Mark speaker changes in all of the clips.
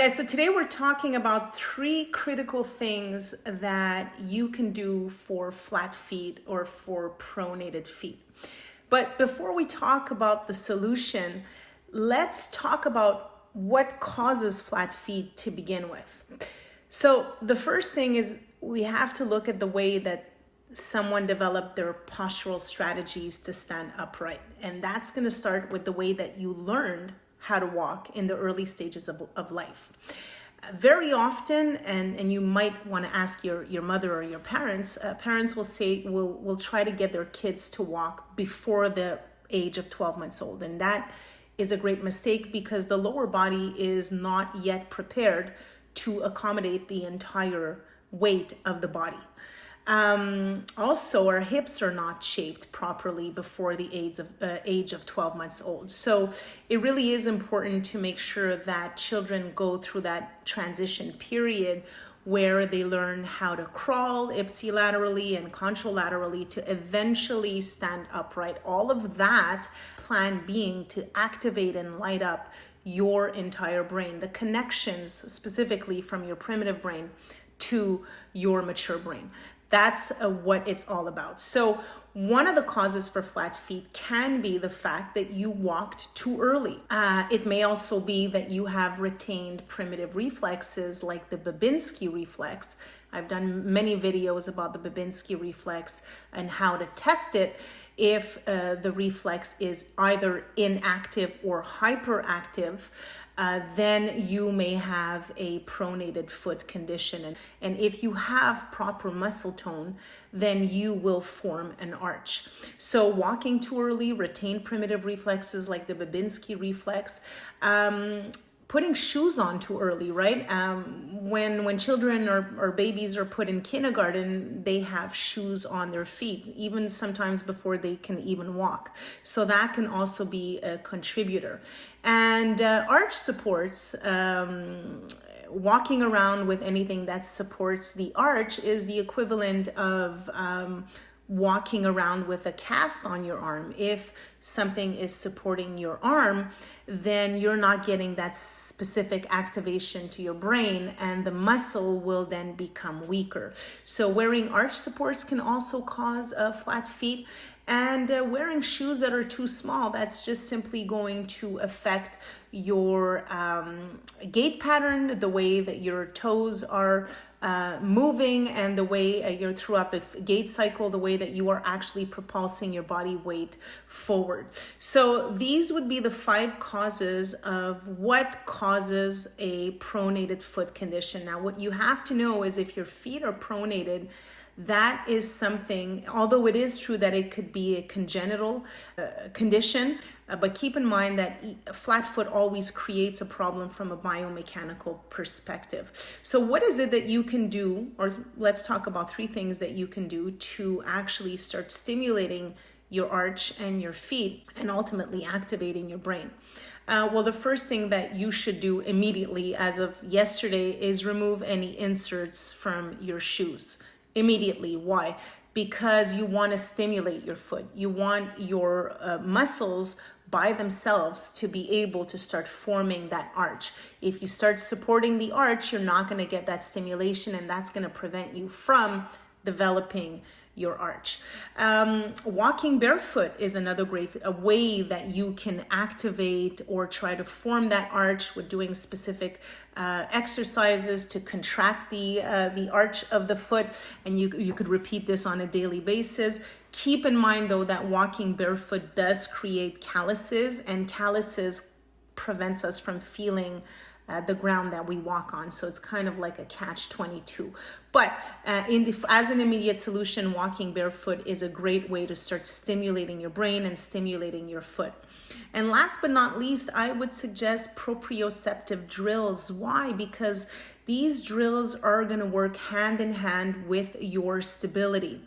Speaker 1: Yeah, so today we're talking about 3 critical things that you can do for flat feet or for pronated feet. But before we talk about the solution, let's talk about what causes flat feet to begin with. So the first thing is we have to look at the way that someone developed their postural strategies to stand upright. And that's going to start with the way that you learned how to walk in the early stages of life. Very often, and you might want to ask your mother or your parents, parents will say, will try to get their kids to walk before the age of 12 months old. And that is a great mistake because the lower body is not yet prepared to accommodate the entire weight of the body. Also, our hips are not shaped properly before the age of 12 months old. So it really is important to make sure that children go through that transition period where they learn how to crawl ipsilaterally and contralaterally to eventually stand upright. All of that plan being to activate and light up your entire brain, the connections specifically from your primitive brain to your mature brain. That's what it's all about. So one of the causes for flat feet can be the fact that you walked too early. It may also be that you have retained primitive reflexes like the Babinski reflex. I've done many videos about the Babinski reflex and how to test it if the reflex is either inactive or hyperactive. Then you may have a pronated foot condition. And if you have proper muscle tone, then you will form an arch. So walking too early, retain primitive reflexes like the Babinski reflex, putting shoes on too early, right? When children or babies are put in kindergarten, they have shoes on their feet, even sometimes before they can even walk. So that can also be a contributor. And arch supports, walking around with anything that supports the arch is the equivalent of walking around with a cast on your arm. If something is supporting your arm, then you're not getting that specific activation to your brain and the muscle will then become weaker. So wearing arch supports can also cause flat feet. And wearing shoes that are too small, that's just simply going to affect your gait pattern, the way that your toes are moving, and the way you're throughout the gait cycle, the way that you are actually propulsing your body weight forward. So these would be the 5 causes of what causes a pronated foot condition. Now, what you have to know is if your feet are pronated, that is something, although it is true that it could be a congenital condition, but keep in mind that flat foot always creates a problem from a biomechanical perspective. So what is it that you can do, or let's talk about 3 things that you can do to actually start stimulating your arch and your feet and ultimately activating your brain? Well, the first thing that you should do immediately as of yesterday is remove any inserts from your shoes. Immediately. Why? Because you want to stimulate your foot. You want your muscles by themselves to be able to start forming that arch. If you start supporting the arch, you're not going to get that stimulation, and that's going to prevent you from developing your arch. Walking barefoot is another great way that you can activate or try to form that arch with doing specific exercises to contract the arch of the foot, and you could repeat this on a daily basis. Keep in mind though that walking barefoot does create calluses, and calluses prevents us from feeling the ground that we walk on. So it's kind of like a catch-22. But as an immediate solution, walking barefoot is a great way to start stimulating your brain and stimulating your foot. And last but not least, I would suggest proprioceptive drills. Why? Because these drills are going to work hand in hand with your stability.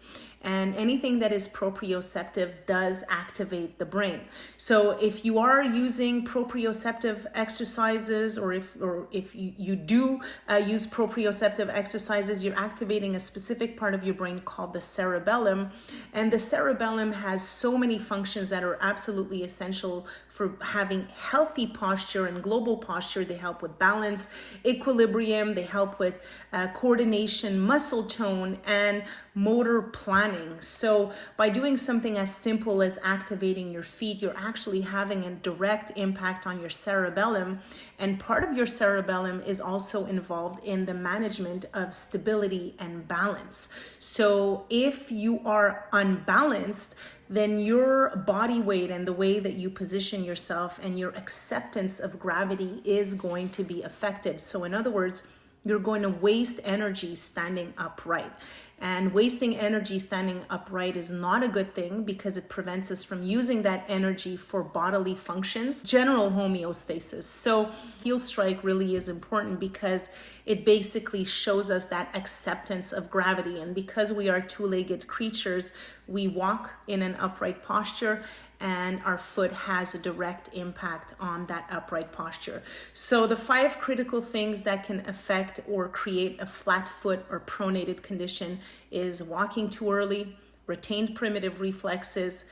Speaker 1: And anything that is proprioceptive does activate the brain. So if you are using proprioceptive exercises, or if you do use proprioceptive exercises, you're activating a specific part of your brain called the cerebellum. And the cerebellum has so many functions that are absolutely essential for having healthy posture and global posture. They help with balance, equilibrium, they help with coordination, muscle tone, and motor planning. So by doing something as simple as activating your feet, you're actually having a direct impact on your cerebellum. And part of your cerebellum is also involved in the management of stability and balance. So if you are unbalanced, then your body weight and the way that you position yourself and your acceptance of gravity is going to be affected. So in other words, you're going to waste energy standing upright. And wasting energy standing upright is not a good thing because it prevents us from using that energy for bodily functions, general homeostasis. So heel strike really is important because it basically shows us that acceptance of gravity. And because we are two-legged creatures, we walk in an upright posture, and our foot has a direct impact on that upright posture. So the 5 critical things that can affect or create a flat foot or pronated condition is walking too early, retained primitive reflexes,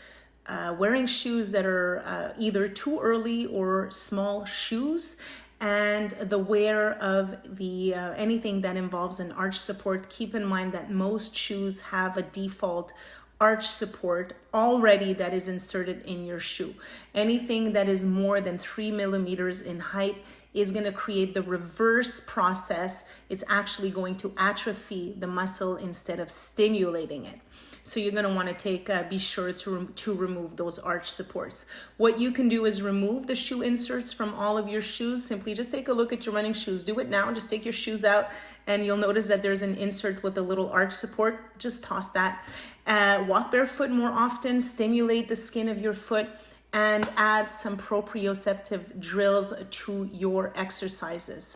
Speaker 1: wearing shoes that are either too early or small shoes, and the wear of the anything that involves an arch support. Keep in mind that most shoes have a default arch support already that is inserted in your shoe. Anything that is more than 3 millimeters in height is going to create the reverse process. It's actually going to atrophy the muscle instead of stimulating it. So you're going to want to be sure to remove those arch supports. What you can do is remove the shoe inserts from all of your shoes. Simply just take a look at your running shoes. Do it now. Just take your shoes out and you'll notice that there's an insert with a little arch support. Just toss that. Walk barefoot more often. Stimulate the skin of your foot and add some proprioceptive drills to your exercises.